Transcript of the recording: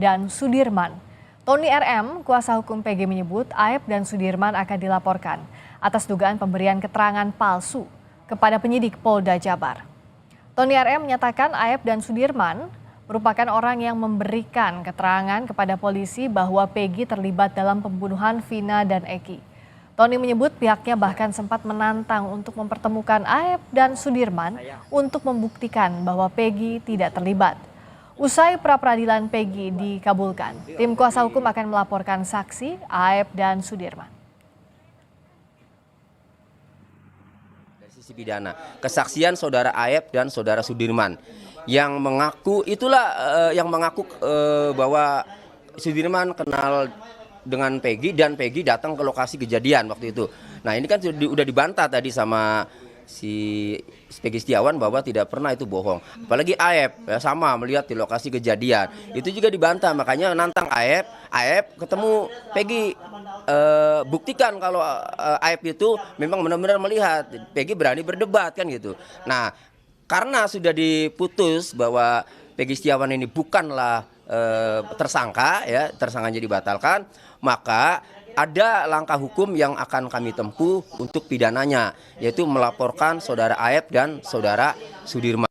dan Sudirman. Tony RM, kuasa hukum PG menyebut Aep dan Sudirman akan dilaporkan atas dugaan pemberian keterangan palsu kepada penyidik Polda Jabar. Tony RM menyatakan Aep dan Sudirman merupakan orang yang memberikan keterangan kepada polisi bahwa Peggy terlibat dalam pembunuhan Vina dan Eki. Tony menyebut pihaknya bahkan sempat menantang untuk mempertemukan Aep dan Sudirman untuk membuktikan bahwa Peggy tidak terlibat. Usai pra-peradilan Peggy dikabulkan, tim kuasa hukum akan melaporkan saksi Aep dan Sudirman. Dari sisi pidana, kesaksian saudara Aep dan saudara Sudirman yang mengaku bahwa Sudirman kenal dengan Peggy dan Peggy datang ke lokasi kejadian waktu itu. Nah, ini kan sudah dibantah tadi sama si Peggy Setiawan bahwa tidak pernah itu bohong. Apalagi Aep ya, sama melihat di lokasi kejadian. Itu juga dibantah, makanya nantang Aep ketemu Peggy, buktikan kalau Aep itu memang benar-benar melihat. Peggy berani berdebat kan gitu. Nah, karena sudah diputus bahwa Peggy Setiawan ini bukanlah tersangka ya, tersangkanya dibatalkan, maka ada langkah hukum yang akan kami tempuh untuk pidananya, yaitu melaporkan saudara Aep dan saudara Sudirman.